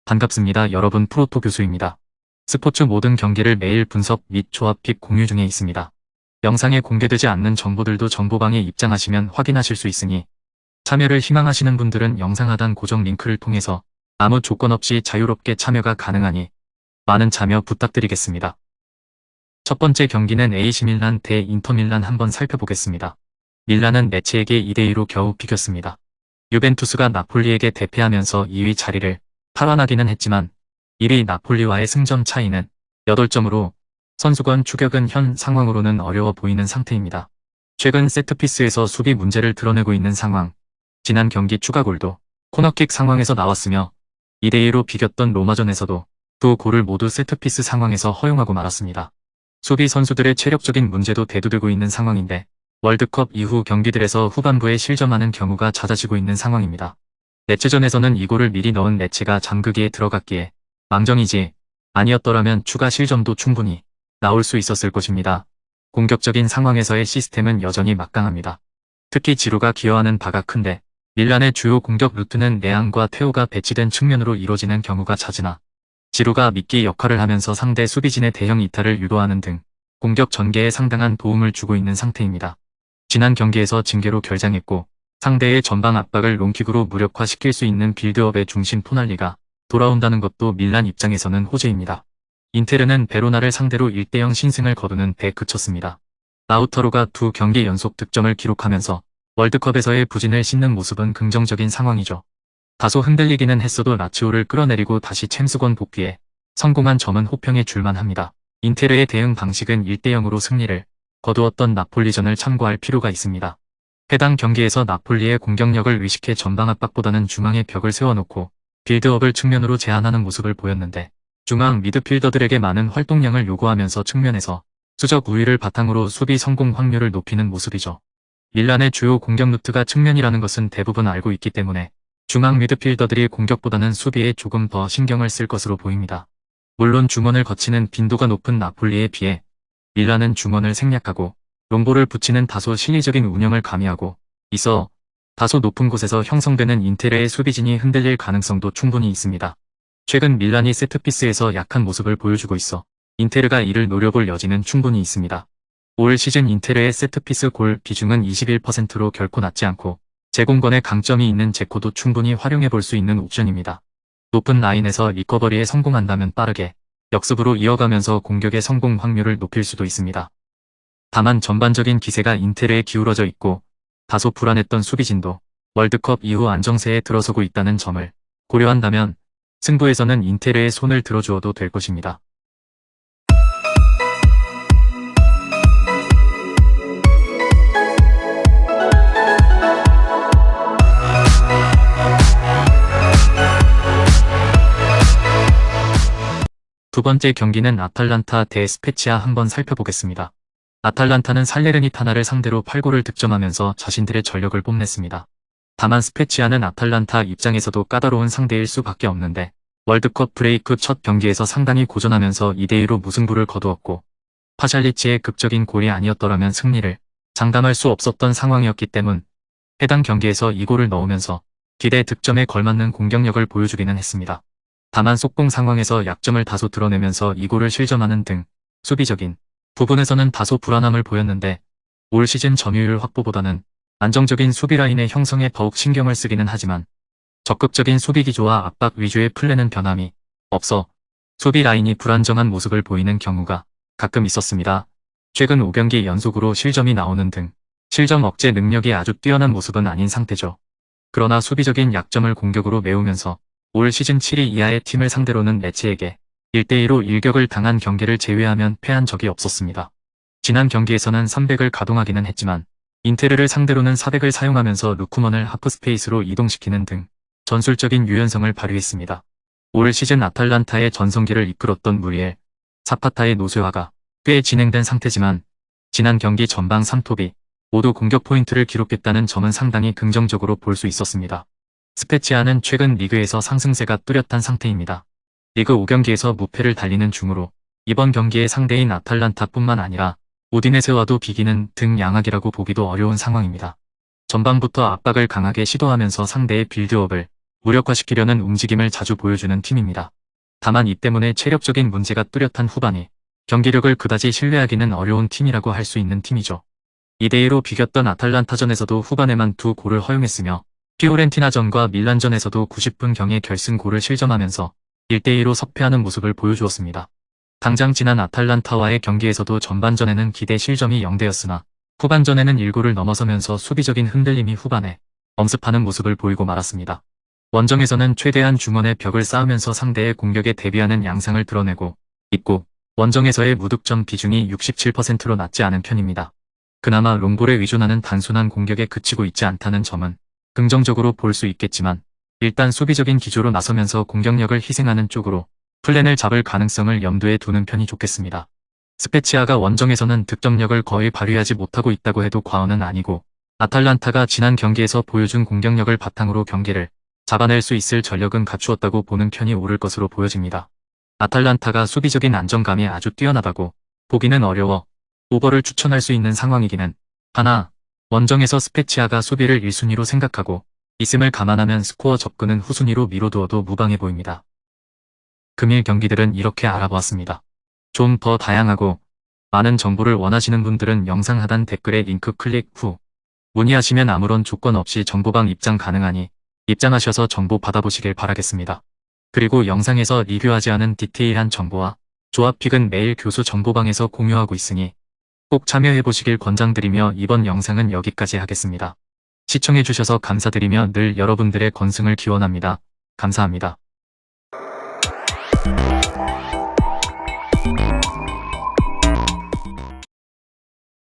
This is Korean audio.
반갑습니다. 여러분, 프로토 교수입니다. 스포츠 모든 경기를 매일 분석 및 조합 픽 공유 중에 있습니다. 영상에 공개되지 않는 정보들도 정보방에 입장하시면 확인하실 수 있으니 참여를 희망하시는 분들은 영상 하단 고정 링크를 통해서 아무 조건 없이 자유롭게 참여가 가능하니 많은 참여 부탁드리겠습니다. 첫 번째 경기는 AC 밀란 대 인터밀란 한번 살펴보겠습니다. 밀란은 레치에게 2대2로 겨우 비겼습니다. 유벤투스가 나폴리에게 대패하면서 2위 자리를 탈환하기는 했지만 1위 나폴리와의 승점 차이는 8점으로 선수권 추격은 현 상황으로는 어려워 보이는 상태입니다. 최근 세트피스에서 수비 문제를 드러내고 있는 상황, 지난 경기 추가골도 코너킥 상황에서 나왔으며 2대2로 비겼던 로마전에서도 두 골을 모두 세트피스 상황에서 허용하고 말았습니다. 수비 선수들의 체력적인 문제도 대두되고 있는 상황인데 월드컵 이후 경기들에서 후반부에 실점하는 경우가 잦아지고 있는 상황입니다. 레츠전에서는 이 골을 미리 넣은 레츠가 잠그기에 들어갔기에 망정이지 아니었더라면 추가 실점도 충분히 나올 수 있었을 것입니다. 공격적인 상황에서의 시스템은 여전히 막강합니다. 특히 지루가 기여하는 바가 큰데 밀란의 주요 공격 루트는 레앙과 테오가 배치된 측면으로 이루어지는 경우가 잦으나 지루가 미끼 역할을 하면서 상대 수비진의 대형 이탈을 유도하는 등 공격 전개에 상당한 도움을 주고 있는 상태입니다. 지난 경기에서 징계로 결장했고 상대의 전방 압박을 롱킥으로 무력화시킬 수 있는 빌드업의 중심 토날리가 돌아온다는 것도 밀란 입장에서는 호재입니다. 인테르는 베로나를 상대로 1대0 신승을 거두는 데 그쳤습니다. 라우타로가 두 경기 연속 득점을 기록하면서 월드컵에서의 부진을 씻는 모습은 긍정적인 상황이죠. 다소 흔들리기는 했어도 라치오를 끌어내리고 다시 챔스권 복귀에 성공한 점은 호평해 줄만합니다. 인테르의 대응 방식은 1대0으로 승리를 거두었던 나폴리전을 참고할 필요가 있습니다. 해당 경기에서 나폴리의 공격력을 의식해 전방 압박보다는 중앙에 벽을 세워놓고 빌드업을 측면으로 제한하는 모습을 보였는데 중앙 미드필더들에게 많은 활동량을 요구하면서 측면에서 수적 우위를 바탕으로 수비 성공 확률을 높이는 모습이죠. 밀란의 주요 공격 루트가 측면이라는 것은 대부분 알고 있기 때문에 중앙 미드필더들이 공격보다는 수비에 조금 더 신경을 쓸 것으로 보입니다. 물론 중원을 거치는 빈도가 높은 나폴리에 비해 밀란은 중원을 생략하고 롱볼을 붙이는 다소 실리적인 운영을 가미하고 있어 다소 높은 곳에서 형성되는 인테르의 수비진이 흔들릴 가능성도 충분히 있습니다. 최근 밀란이 세트피스에서 약한 모습을 보여주고 있어 인테르가 이를 노려볼 여지는 충분히 있습니다. 올 시즌 인테르의 세트피스 골 비중은 21%로 결코 낮지 않고 제공권에 강점이 있는 제코도 충분히 활용해볼 수 있는 옵션입니다. 높은 라인에서 리커버리에 성공한다면 빠르게 역습으로 이어가면서 공격의 성공 확률을 높일 수도 있습니다. 다만 전반적인 기세가 인테르에 기울어져 있고 다소 불안했던 수비진도 월드컵 이후 안정세에 들어서고 있다는 점을 고려한다면 승부에서는 인테르의 손을 들어주어도 될 것입니다. 두 번째 경기는 아탈란타 대 스페치아 한번 살펴보겠습니다. 아탈란타는 살레르니타나를 상대로 8골을 득점하면서 자신들의 전력을 뽐냈습니다. 다만 스페치아는 아탈란타 입장에서도 까다로운 상대일 수밖에 없는데 월드컵 브레이크 첫 경기에서 상당히 고전하면서 2대2로 무승부를 거두었고 파샬리치의 극적인 골이 아니었더라면 승리를 장담할 수 없었던 상황이었기 때문 해당 경기에서 2골을 넣으면서 기대 득점에 걸맞는 공격력을 보여주기는 했습니다. 다만 속공 상황에서 약점을 다소 드러내면서 2골을 실점하는 등 수비적인 부분에서는 다소 불안함을 보였는데 올 시즌 점유율 확보보다는 안정적인 수비 라인의 형성에 더욱 신경을 쓰기는 하지만 적극적인 수비 기조와 압박 위주의 플레이는 변함이 없어 수비 라인이 불안정한 모습을 보이는 경우가 가끔 있었습니다. 최근 5경기 연속으로 실점이 나오는 등 실점 억제 능력이 아주 뛰어난 모습은 아닌 상태죠. 그러나 수비적인 약점을 공격으로 메우면서 올 시즌 7위 이하의 팀을 상대로는 레치에게 1대2로 일격을 당한 경기를 제외하면 패한 적이 없었습니다. 지난 경기에서는 300을 가동하기는 했지만 인테르를 상대로는 400을 사용하면서 루크먼을 하프스페이스로 이동시키는 등 전술적인 유연성을 발휘했습니다. 올 시즌 아탈란타의 전성기를 이끌었던 무리엘, 사파타의 노쇠화가 꽤 진행된 상태지만 지난 경기 전방 3톱이 모두 공격 포인트를 기록했다는 점은 상당히 긍정적으로 볼 수 있었습니다. 스페치아는 최근 리그에서 상승세가 뚜렷한 상태입니다. 리그 5경기에서 무패를 달리는 중으로 이번 경기의 상대인 아탈란타뿐만 아니라 우디네세와도 비기는 등 양악이라고 보기도 어려운 상황입니다. 전방부터 압박을 강하게 시도하면서 상대의 빌드업을 무력화시키려는 움직임을 자주 보여주는 팀입니다. 다만 이 때문에 체력적인 문제가 뚜렷한 후반이 경기력을 그다지 신뢰하기는 어려운 팀이라고 할 수 있는 팀이죠. 2대2로 비겼던 아탈란타전에서도 후반에만 2골을 허용했으며 피오렌티나전과 밀란전에서도 90분경에 결승골을 실점하면서 1대2로 석패하는 모습을 보여주었습니다. 당장 지난 아탈란타와의 경기에서도 전반전에는 기대 실점이 0대였으나 후반전에는 1골을 넘어서면서 수비적인 흔들림이 후반에 엄습하는 모습을 보이고 말았습니다. 원정에서는 최대한 중원의 벽을 쌓으면서 상대의 공격에 대비하는 양상을 드러내고 있고 원정에서의 무득점 비중이 67%로 낮지 않은 편입니다. 그나마 롱볼에 의존하는 단순한 공격에 그치고 있지 않다는 점은 긍정적으로 볼 수 있겠지만 일단 수비적인 기조로 나서면서 공격력을 희생하는 쪽으로 플랜을 잡을 가능성을 염두에 두는 편이 좋겠습니다. 스페치아가 원정에서는 득점력을 거의 발휘하지 못하고 있다고 해도 과언은 아니고 아탈란타가 지난 경기에서 보여준 공격력을 바탕으로 경기를 잡아낼 수 있을 전력은 갖추었다고 보는 편이 옳을 것으로 보여집니다. 아탈란타가 수비적인 안정감이 아주 뛰어나다고 보기는 어려워 오버를 추천할 수 있는 상황이기는 하나 원정에서 스페치아가 수비를 1순위로 생각하고 있음을 감안하면 스코어 접근은 후순위로 미뤄두어도 무방해 보입니다. 금일 경기들은 이렇게 알아보았습니다. 좀 더 다양하고 많은 정보를 원하시는 분들은 영상 하단 댓글에 링크 클릭 후 문의하시면 아무런 조건 없이 정보방 입장 가능하니 입장하셔서 정보 받아보시길 바라겠습니다. 그리고 영상에서 리뷰하지 않은 디테일한 정보와 조합픽은 매일 교수 정보방에서 공유하고 있으니 꼭 참여해보시길 권장드리며 이번 영상은 여기까지 하겠습니다. 시청해주셔서 감사드리며 늘 여러분들의 건승을 기원합니다. 감사합니다.